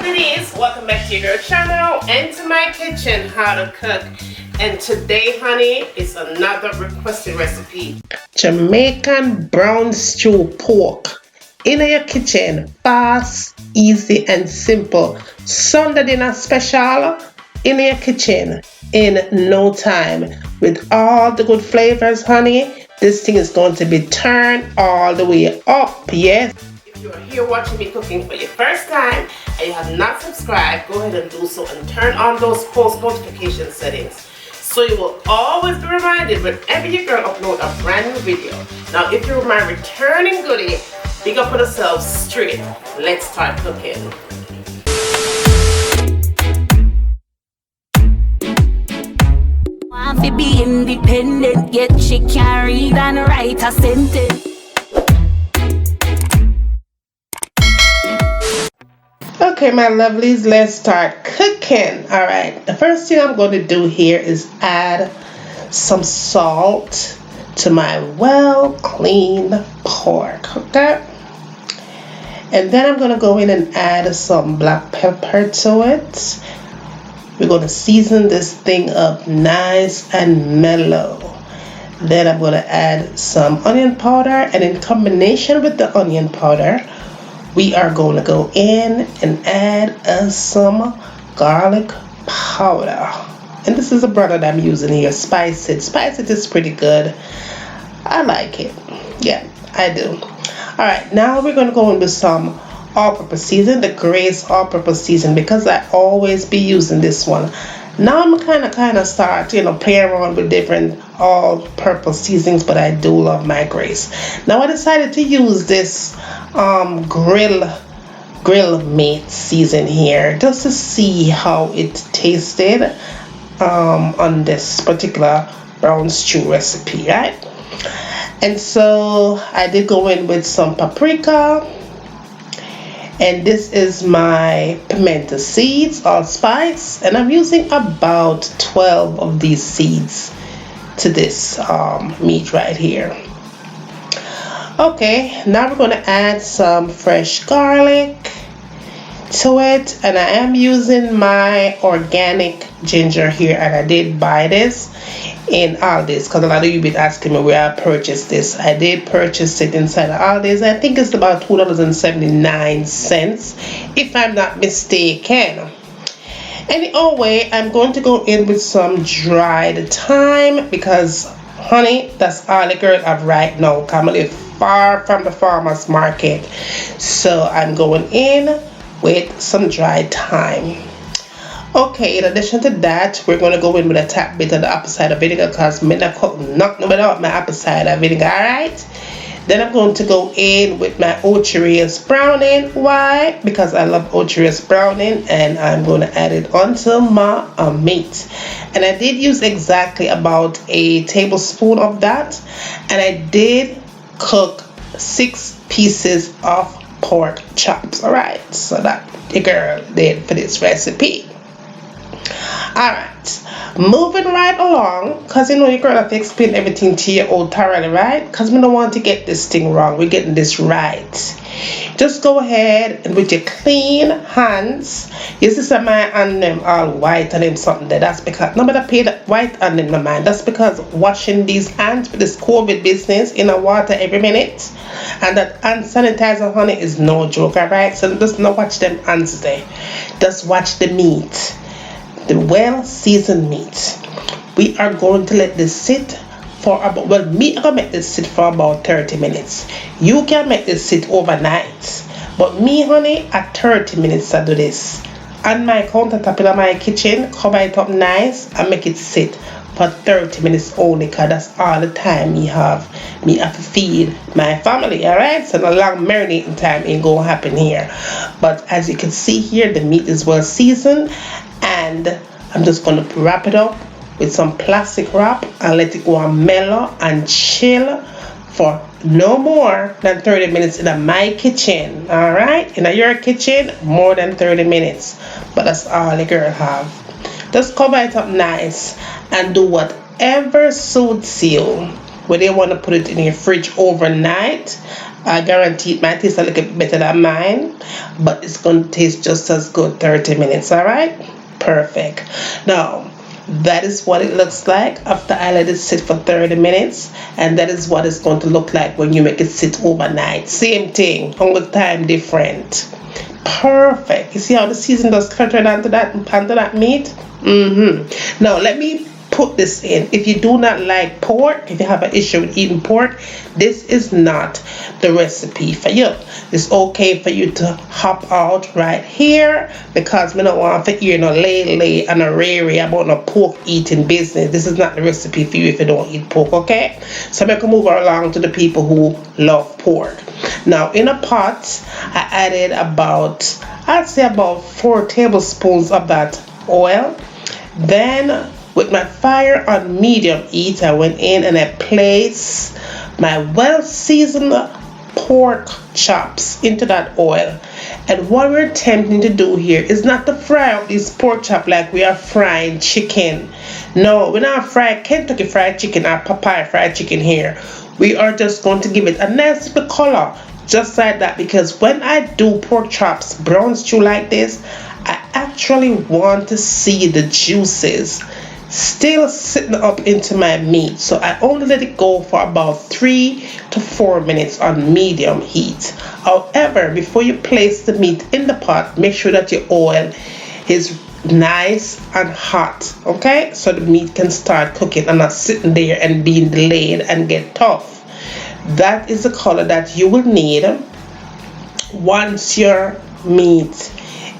Gooooodies, welcome back to your girl channel and to my kitchen, how to cook. And today, honey, is another requested recipe. Jamaican brown stew pork in your kitchen, fast, easy and simple. Sunday dinner special in your kitchen in no time with all the good flavors, honey. This thing is going to be turned all the way up, yes. If you're here watching me cooking for your first time and you have not subscribed, go ahead and do so and turn on those post notification settings so you will always be reminded whenever your girl upload a brand new video. Now if you're my returning goodie, big up on yourself straight. Let's start cooking. Want to be independent, yet she can't read and write a sentence. Okay, my lovelies, let's start cooking. All right, the first thing I'm going to do here is add some salt to my well-cleaned pork, okay? And then I'm going to go in and add some black pepper to it. We're going to season this thing up nice and mellow. Then I'm going to add some onion powder, and in combination with the onion powder, we are going to go in and add some garlic powder. And this is a brand that I'm using here, Spice It. Spice It is pretty good. I like it. Yeah, I do. Alright, now we're going to go in with some all-purpose season, the Grace all-purpose season, because I always be using this one. Now I'm kind of start, playing around with different all-purpose seasonings, but I do love my Grace. Now I decided to use this grill mate season here just to see how it tasted on this particular brown stew recipe, right? And so I did go in with some paprika, and this is my pimento seeds, allspice, and I'm using about 12 of these seeds to this meat right here. Okay, now we're going to add some fresh garlic to it, and I am using my organic ginger here, and I did buy this in Aldi's because a lot of you been asking me where I purchased this. I did purchase it inside of Aldi's. I think it's about $2.79 if I'm not mistaken. Anyway, I'm going to go in with some dried thyme because, honey, that's all the girl have right now. I live far from the farmer's market, so I'm going in with some dried thyme. Okay, in addition to that, we're going to go in with a tap bit of the apple cider vinegar because I'm not cook nothing without my apple cider vinegar, alright? Then I'm going to go in with my Ocherous browning. Why? Because I love Ocherous browning, and I'm going to add it onto my meat. And I did use exactly about a tablespoon of that, and I did cook 6 pieces of pork chops, alright? So that the girl did for this recipe. Alright, moving right along, because your girl have to explain everything to you all thoroughly, right? Because we don't want to get this thing wrong. We're getting this right. Just go ahead and with your clean hands, you see some my hand them all white and them something there. That's because nobody paid white hand in my mind. That's because washing these hands with this COVID business in the water every minute, and that hand sanitizer, honey, is no joke, alright? So just not watch them hands there. Just watch the meat. The well-seasoned meat. We are going to let this sit for about, well, me I'm going to make this sit for about 30 minutes. You can make this sit overnight. But me, honey, at 30 minutes I do this. On my countertop in my kitchen, cover it up nice and make it sit for 30 minutes only, because that's all the time me have to feed my family, alright? So no long marinating time ain't gonna happen here. But as you can see here, the meat is well seasoned, and I'm just going to wrap it up with some plastic wrap and let it go and mellow and chill for no more than 30 minutes in my kitchen. Alright, in your kitchen, more than 30 minutes, but that's all the girl have. Just cover it up nice and do whatever suits you. Whether you want to put it in your fridge overnight I guarantee it might taste a little bit better than mine, but it's going to taste just as good 30 minutes, all right? Perfect. Now, that is what it looks like after I let it sit for 30 minutes, and that is what it's going to look like when you make it sit overnight. Same thing, only time different. Perfect. You see how the season does clutter onto that meat? Now let me put this in. If you do not like pork, if you have an issue with eating pork, this is not the recipe for you. It's okay for you to hop out right here, because we don't want to hear no lay and a rary about no pork eating business. This is not the recipe for you if you don't eat pork, okay? So I can move along to the people who love pork. Now in a pot, I added I'd say about 4 tablespoons of that oil. Then with my fire on medium heat, I went in and I placed my well-seasoned pork chops into that oil. And what we're attempting to do here is not to fry up these pork chops like we are frying chicken. No, we're not frying Kentucky fried chicken or Popeye fried chicken here. We are just going to give it a nice little color, just like that, because when I do pork chops brown stew like this, I actually want to see the juices still sitting up into my meat. So I only let it go for about 3 to 4 minutes on medium heat. However, before you place the meat in the pot, make sure that your oil is nice and hot, okay, so the meat can start cooking and not sitting there and being delayed and get tough. That is the color that you will need once your meat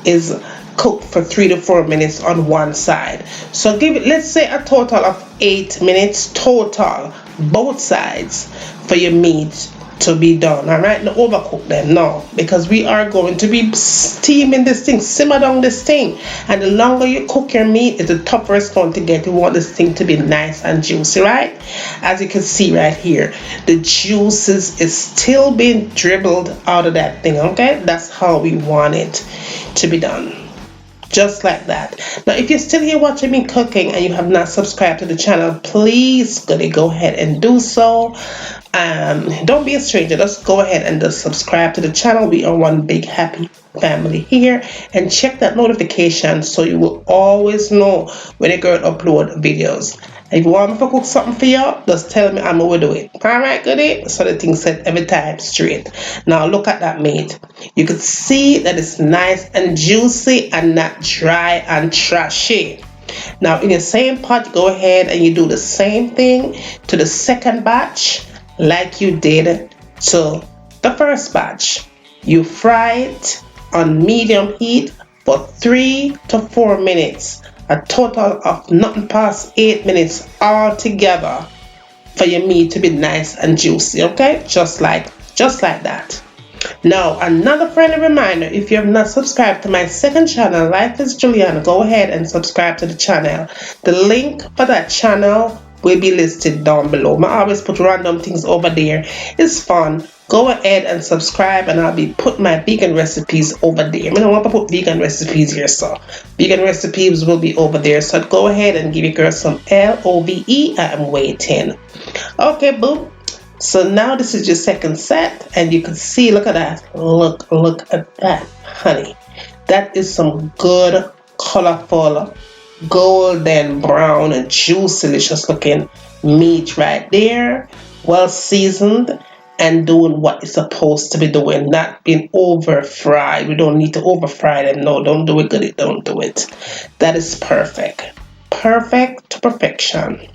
is cooked for 3 to 4 minutes on one side. So give it, let's say, a total of 8 minutes total, both sides, for your meat to be done. All right, not overcook them, no, because we are going to be steaming this thing, simmer down this thing, and the longer you cook your meat, the tougher it's going to get. We want this thing to be nice and juicy, right? As you can see right here, the juices is still being dribbled out of that thing, okay? That's how we want it to be done, just like that. Now if you're still here watching me cooking and you have not subscribed to the channel, please go ahead and do so. Don't be a stranger, just go ahead and just subscribe to the channel. We are one big happy family here, and check that notification so you will always know when a girl upload videos. If you want me to cook something for you, just tell me, I'm going to do it. Alright, goodie? So the thing set every time straight. Now look at that meat. You can see that it's nice and juicy and not dry and trashy. Now in the same pot, go ahead and you do the same thing to the second batch like you did to the first batch. You fry it on medium heat for 3 to 4 minutes. A total of nothing past 8 minutes altogether for your meat to be nice and juicy, okay? Just like that. Now another friendly reminder, if you have not subscribed to my second channel, Life is Juliana, go ahead and subscribe to the channel. The link for that channel will be listed down below. I always put random things over there. It's fun. Go ahead and subscribe, and I'll be putting my vegan recipes over there. I don't want to put vegan recipes here, so vegan recipes will be over there. So go ahead and give your girl some LOVE. I'm waiting. Okay, boo. So now this is your second set, and you can see, look at that. Look at that, honey. That is some good, colorful, golden brown and juicy, delicious looking meat right there. Well seasoned and doing what it's supposed to be doing, not being over fried. We don't need to over fry them. No, don't do it, goody, don't do it. That is perfect to perfection.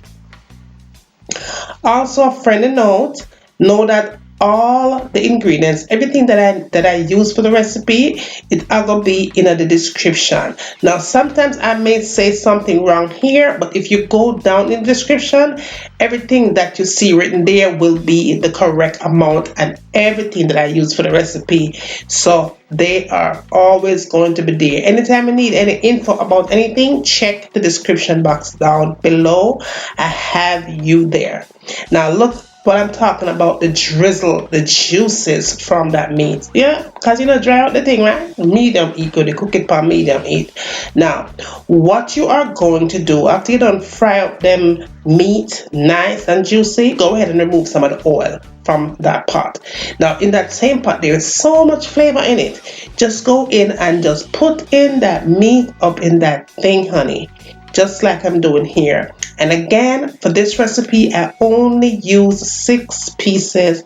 Also, a friendly note, know that all the ingredients, everything that I use for the recipe, it will be in the description. Now sometimes I may say something wrong here, but if you go down in the description, everything that you see written there will be the correct amount and everything that I use for the recipe. So they are always going to be there. Anytime you need any info about anything, check the description box down below. I have you there. Now look what I'm talking about, the drizzle, the juices from that meat. Yeah, because dry out the thing, right? Medium heat, you cook it for medium heat. Now, what you are going to do after you done fry up them meat nice and juicy, go ahead and remove some of the oil from that pot. Now in that same pot there is so much flavor in it. Just go in and just put in that meat up in that thing, honey, just like I'm doing here. And again, for this recipe I only use 6 pieces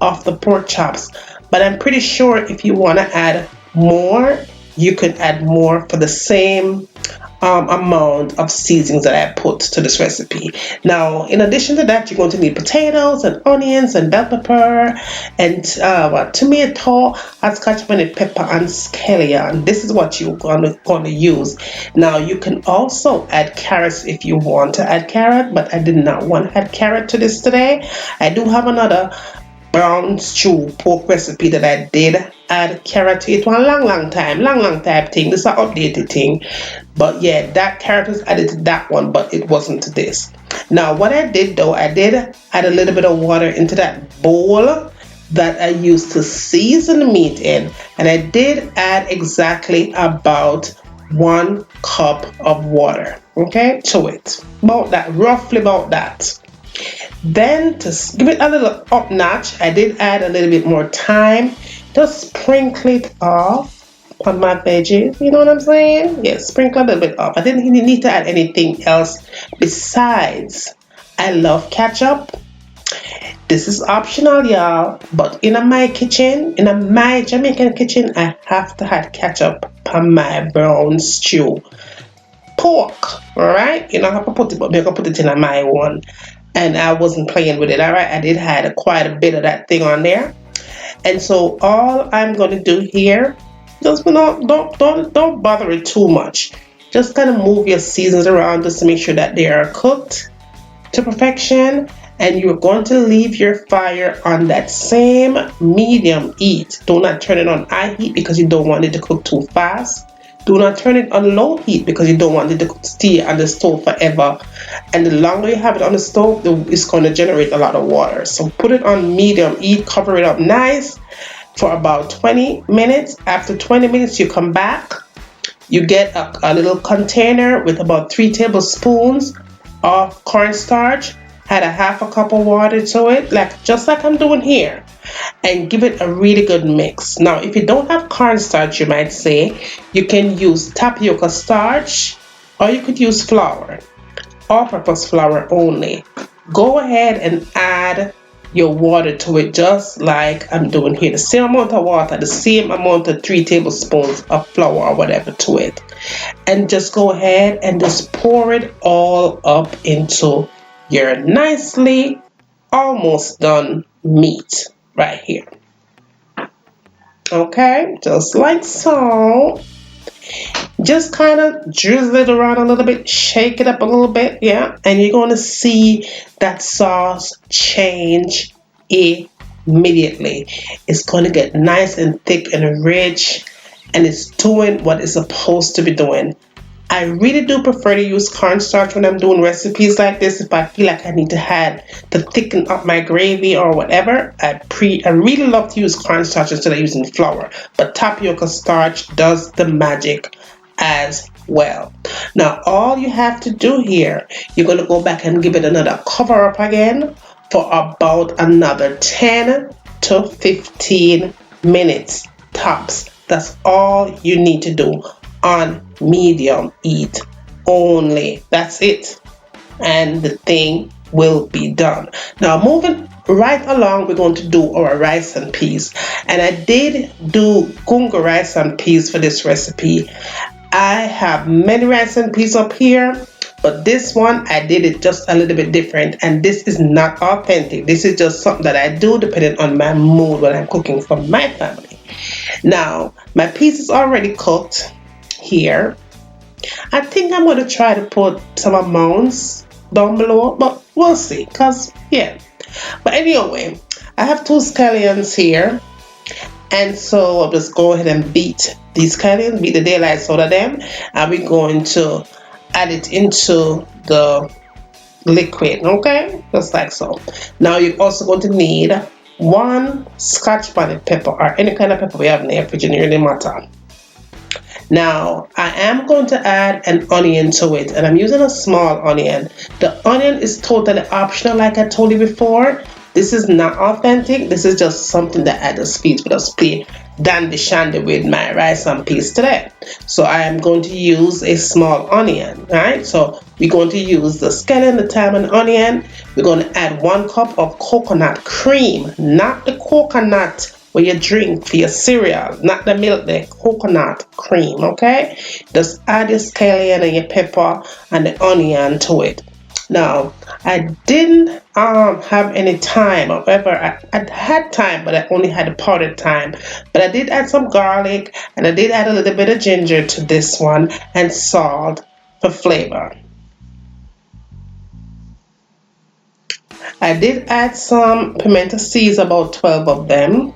of the pork chops, but I'm pretty sure if you want to add more, you could add more for the same amount of seasonings that I put to this recipe. Now in addition to that, you're going to need potatoes and onions and bell pepper and tomato, scotch bonnet pepper and scallion. This is what you're going to use. Now you can also add carrots if you want to add carrot, but I did not want to add carrot to this today. I do have another brown stew pork recipe that I did add carrot to it one long time thing. This is an updated thing, but yeah, that carrot was added to that one, but it wasn't to this. Now what I did though, I did add a little bit of water into that bowl that I used to season the meat in, and I did add exactly about 1 cup of water, okay, to it, about that, roughly about that. Then to give it a little up notch, I did add a little bit more thyme. Just sprinkle it off on my veggies, you know what I'm saying? Yeah, sprinkle a little bit off. I didn't really need to add anything else besides, I love ketchup. This is optional, y'all, but in my kitchen, in my Jamaican kitchen, I have to add ketchup on my brown stew pork, alright? You don't have to put it, but I can put it in my one. And I wasn't playing with it, alright? I did have quite a bit of that thing on there. And so all I'm going to do here, just don't bother it too much. Just kind of move your seasons around just to make sure that they are cooked to perfection. And you're going to leave your fire on that same medium heat. Do not turn it on high heat because you don't want it to cook too fast. Do not turn it on low heat because you don't want it to stay on the stove forever. And the longer you have it on the stove, it's going to generate a lot of water. So put it on medium heat, cover it up nice for about 20 minutes. After 20 minutes, you come back. You get a little container with about 3 tablespoons of cornstarch. Add a half a cup of water to it, just like I'm doing here, and give it a really good mix. Now if you don't have cornstarch, you might say you can use tapioca starch, or you could use flour, all-purpose flour only. Go ahead and add your water to it just like I'm doing here. The same amount of water, the same amount of 3 tablespoons of flour or whatever to it, and just go ahead and just pour it all up into your nicely almost done meat right here. Okay, just like so. Just kind of drizzle it around a little bit, shake it up a little bit, yeah, and you're going to see that sauce change immediately. It's going to get nice and thick and rich, and it's doing what it's supposed to be doing. I really do prefer to use cornstarch when I'm doing recipes like this. If I feel like I need to thicken up my gravy or whatever, I really love to use cornstarch instead of using flour. But tapioca starch does the magic as well. Now all you have to do here, you're going to go back and give it another cover up again for about another 10 to 15 minutes tops. That's all you need to do on medium heat only. That's it, and the thing will be done. Now moving right along, we're going to do our rice and peas, and I did do gunga rice and peas for this recipe. I have many rice and peas up here, but this one I did it just a little bit different, and this is not authentic. This is just something that I do depending on my mood when I'm cooking for my family. Now my peas is already cooked here. I think I'm going to try to put some amounts down below, but we'll see, because yeah. But anyway, I have 2 scallions here, and so I'll just go ahead and beat these scallions, beat the daylights out of them, and we're going to add it into the liquid, okay, just like so. Now you're also going to need 1 scotch bonnet pepper, or any kind of pepper we have in the refrigerator, really matter. Now I am going to add an onion to it, and I'm using a small onion. The onion is totally optional like I told you before, This is not authentic. This is just something that I just feel to just play dandy shandy with my rice and peas today. So I am going to use a small onion, right? So we're going to use the scallion, the thyme, and onion. We're going to add 1 cup of coconut cream, not the coconut where you drink for your cereal, not the milk, the coconut cream, okay? Just add your scallion and your pepper and the onion to it. Now, I didn't have any thyme. However, I had thyme, but I only had the powdered thyme. But I did add some garlic, and I did add a little bit of ginger to this one, and salt for flavor. I did add some pimento seeds, about 12 of them.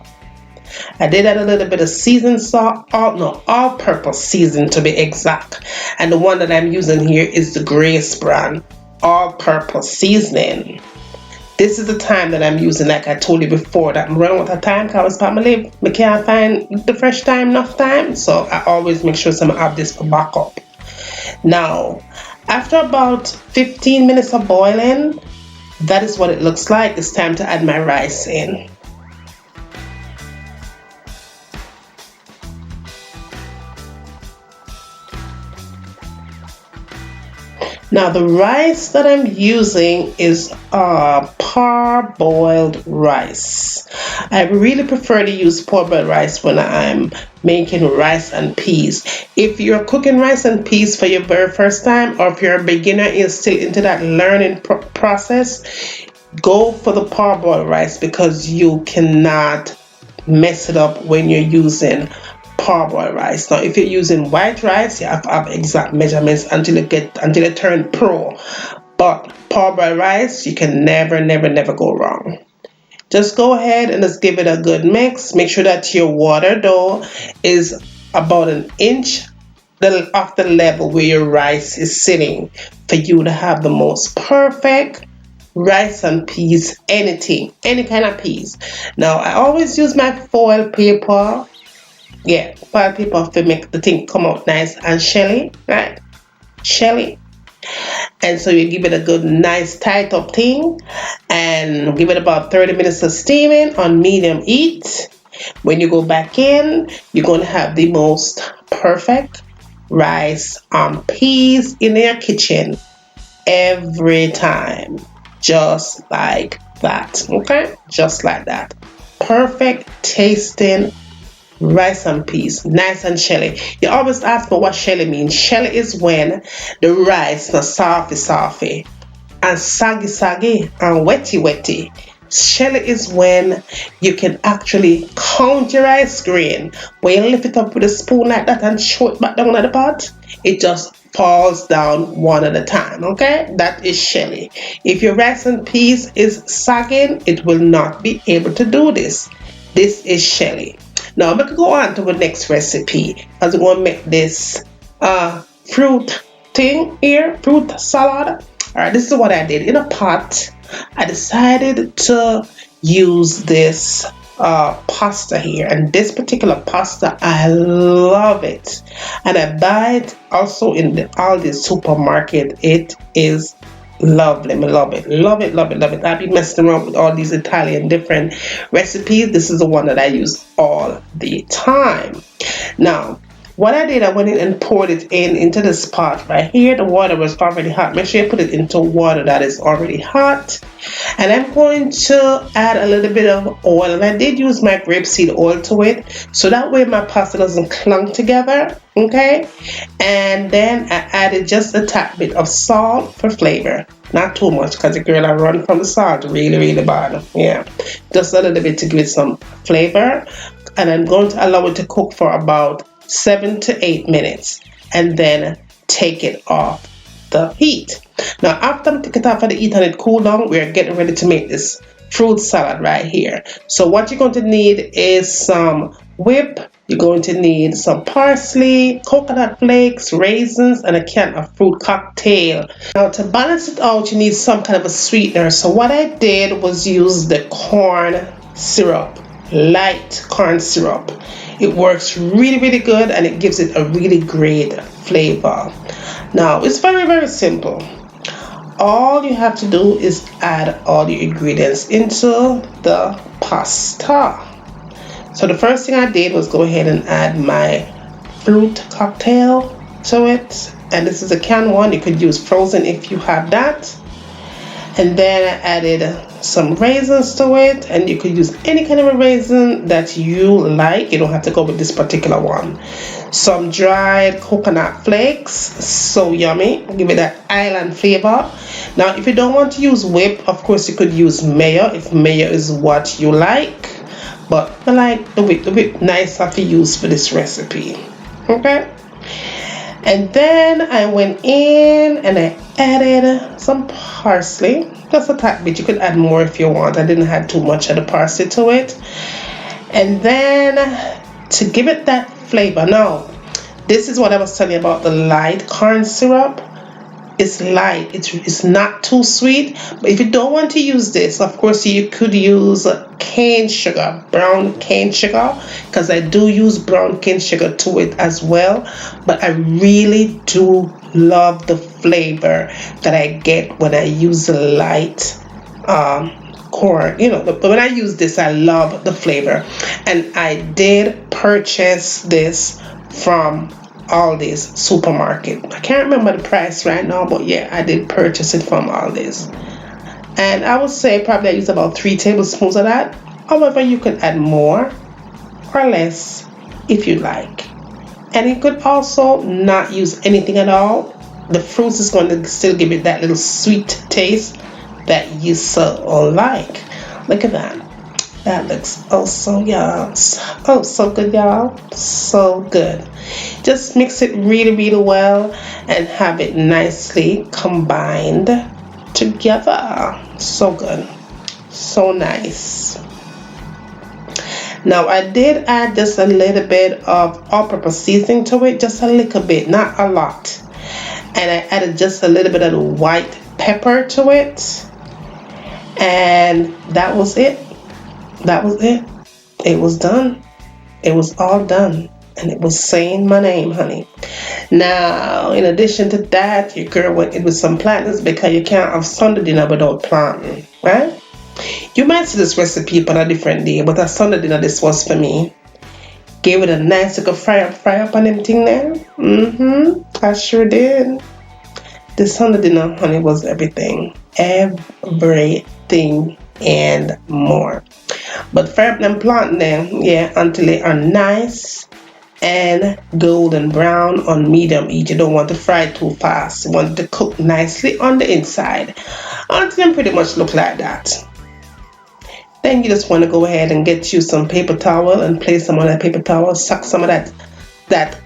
I did add a little bit of seasoned salt, all-purpose season to be exact. And the one that I'm using here is the Grace brand all-purpose seasoning. This is the time that I'm using, like I told you before, that I'm running with a time because I can't find the fresh time enough time, so I always make sure I have this for backup. Now, after about 15 minutes of boiling, that is what it looks like. It's time to add my rice in. Now the rice that I'm using is parboiled rice. I really prefer to use parboiled rice when I'm making rice and peas. If you're cooking rice and peas for your very first time, or if you're a beginner and still into that learning process, go for the parboiled rice because you cannot mess it up when you're using parboiled rice. Now if you're using white rice, you have to have exact measurements until you turn pro, but parboiled rice, you can never go wrong. Just go ahead and just give it a good mix. Make sure that your water dough is about 1 inch off the level where your rice is sitting for you to have the most perfect rice and peas, any kind of peas. Now I always use my foil paper. Yeah, foil paper to make the thing come out nice and shelly, right? Shelly. And so you give it a good, nice, tight up thing, and give it about 30 minutes of steaming on medium heat. When you go back in, you're going to have the most perfect rice and peas in your kitchen every time. Just like that, okay? Just like that. Perfect tasting rice and peas, nice and shelly. You always ask for what shelly means. Shelly is when the rice is softy and saggy and wetty. Shelly is when you can actually count your rice grain. When you lift it up with a spoon like that and show it back down at the pot, it just falls down one at a time, okay? That is shelly. If your rice and peas is sagging, it will not be able to do this. This is shelly. Now I'm going to go on to the next recipe, as we're going to make this fruit thing here, fruit salad. Alright, this is what I did. In a pot, I decided to use this pasta here, and this particular pasta, I love it, and I buy it also in the Aldi supermarket. It is lovely. I love it. I've been messing around with all these Italian different recipes. This is the one that I use all the time. Now what I did, I went in and poured it into this pot right here. The water was already hot. Make sure you put it into water that is already hot. And I'm going to add a little bit of oil, and I did use my grapeseed oil to it, so that way my pasta doesn't clump together, okay? And then I added just a tad bit of salt for flavor. Not too much, because the girl I run from the salt really bad. Yeah, just a little bit to give it some flavor. And I'm going to allow it to cook for about 7 to 8 minutes, and then take it off the heat. Now after I take it off of the heat and it cool down, we're getting ready to make this fruit salad right here. So what you're going to need is some whip. You're going to need some parsley, coconut flakes, raisins, and a can of fruit cocktail. Now to balance it out, you need some kind of a sweetener. So what I did was use the corn syrup, light corn syrup. It works really good, and it gives it a really great flavor. Now it's very simple. all you have to do is add all the ingredients into the pasta. So the first thing I did was go ahead and add my fruit cocktail to it, and this is a canned one. You could use frozen if you have that. And then I added some raisins to it, and you could use any kind of a raisin that you like. You don't have to go with this particular one. Some dried coconut flakes, so yummy, give it that island flavor. Now if you don't want to use whip, of course you could use mayo if mayo is what you like, but I like the whip nicer to use for this recipe. Okay, and then I went in and I added some parsley, just a tad bit. You could add more if you want. I didn't add too much of the parsley to it. And then to give it that flavor, now this is what I was telling you about the light corn syrup. It's light, it's not too sweet, but if you don't want to use this, of course you could use cane sugar, brown cane sugar, because I do use brown cane sugar to it as well. But I really do love the flavor that I get when I use the light corn, but when I use this, I love the flavor. And I did purchase this from Aldi's supermarket. I can't remember the price right now, but yeah, I did purchase it from Aldi's. And I would say probably I use about 3 tablespoons of that. However, you can add more or less if you like. And you could also not use anything at all. The fruits is going to still give it that little sweet taste that you so like. Look at that. That looks so yum. Oh, so good, y'all. So good. Just mix it really, really well and have it nicely combined together. So good. So nice. Now I did add just a little bit of all-purpose seasoning to it, just a little bit, not a lot. And I added just a little bit of the white pepper to it. And that was it. That was it. It was done. It was all done. And it was saying my name, honey. Now, in addition to that, your girl went in with some plantains, because you can't have Sunday dinner without plantain, right? You might see this recipe on a different day, but a Sunday dinner, this was for me. Gave it a nice little fry up on them thing there. I sure did. The Sunday dinner, honey, was everything. Everything and more. But fry up them plantain them, yeah, until they are nice and golden brown on medium heat. You don't want to fry it too fast. You want it to cook nicely on the inside until they pretty much look like that. Then you just want to go ahead and get you some paper towel and place some on that paper towel, suck some of that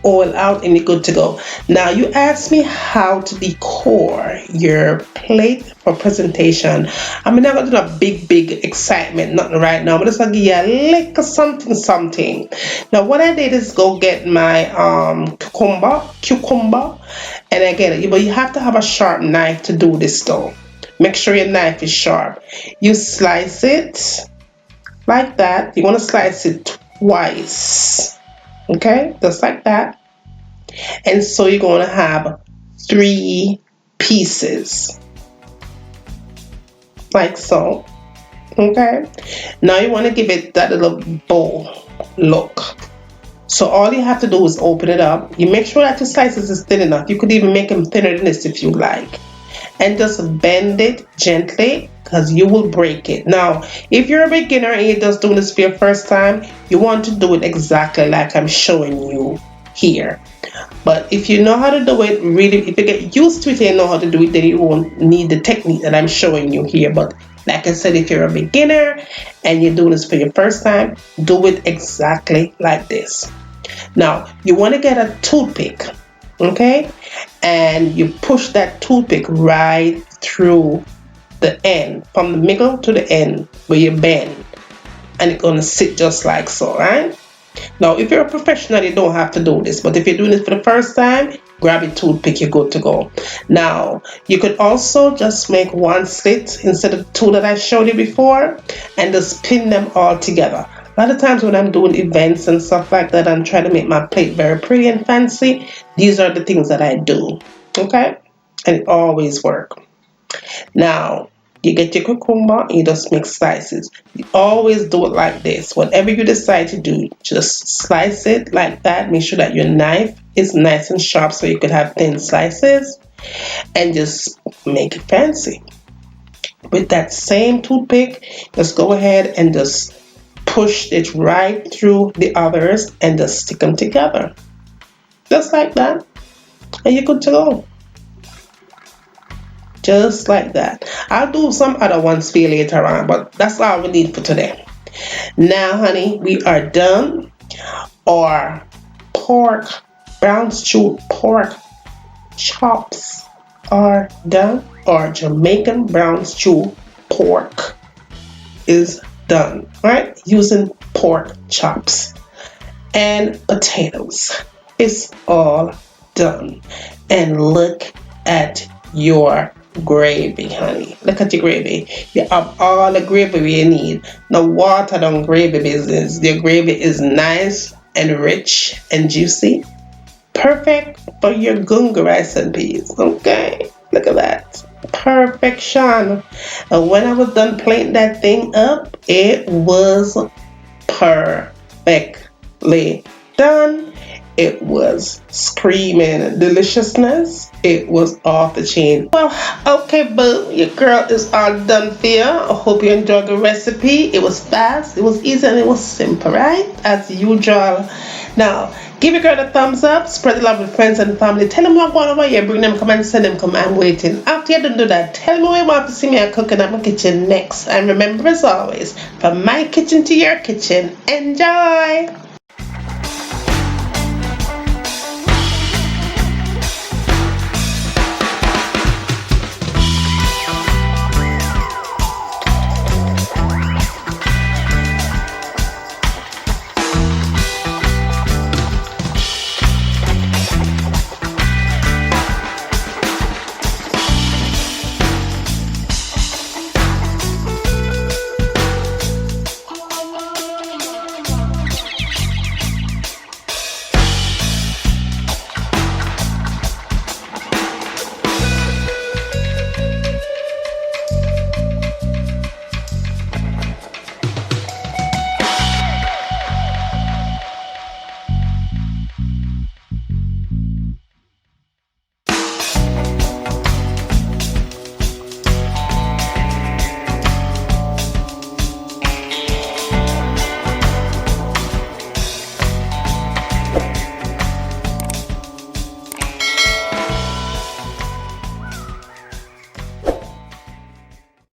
oil out, and you're good to go. Now you asked me how to decor your plate for presentation. I'm not gonna do a big excitement, nothing right now, but just gonna give you a little something. Now what I did is go get my cucumber, and I get it. But you have to have a sharp knife to do this though. Make sure your knife is sharp. You slice it like that. You want to slice it twice. Okay, just like that. And so you're going to have 3 pieces, like so. Okay, now you want to give it that little bowl look. So all you have to do is open it up. You make sure that your slices is thin enough. You could even make them thinner than this if you like. And just bend it gently, because you will break it. Now, if you're a beginner and you're just doing this for your first time, you want to do it exactly like I'm showing you here. But if you know how to do it, really, if you get used to it and know how to do it, then you won't need the technique that I'm showing you here. But like I said, if you're a beginner and you're doing this for your first time, do it exactly like this. Now, you want to get a toothpick, okay? And you push that toothpick right through the end, from the middle to the end where you bend, and it's going to sit just like so, right? Now if you're a professional, you don't have to do this, but if you're doing it for the first time, grab a toothpick, you're good to go. Now you could also just make 1 slit instead of 2 that I showed you before, and just pin them all together. A lot of times when I'm doing events and stuff like that, I'm trying to make my plate very pretty and fancy. These are the things that I do, okay? And it always works. Now, you get your cucumber and you just make slices. You always do it like this. Whatever you decide to do, just slice it like that. Make sure that your knife is nice and sharp so you could have thin slices, and just make it fancy. With that same toothpick, just go ahead and just push it right through the others and just stick them together. Just like that. And you're good to go. Just like that. I'll do some other ones for you later on, but that's all we need for today. Now, honey, we are done. Our pork, brown stew pork chops are done. Our Jamaican brown stew pork is done, right? Using pork chops and potatoes. It's all done. And look at your gravy, honey. Look at your gravy. You have all the gravy you need. No water down gravy business. The gravy is nice and rich and juicy. Perfect for your gunga rice and peas. Okay, look at that. Perfection. And when I was done plating that thing up, it was perfectly done. It was screaming deliciousness. It was off the chain. Well, okay, boo, your girl is all done for you. I hope you enjoyed the recipe. It was fast, it was easy, and it was simple, right? As usual. Now, give your girl a thumbs up, spread the love with friends and family. Tell them what going over here, bring them, come and send them, come, I'm waiting. After you done do that, tell me where you want to see me cooking in my kitchen next. And remember, as always, from my kitchen to your kitchen, enjoy!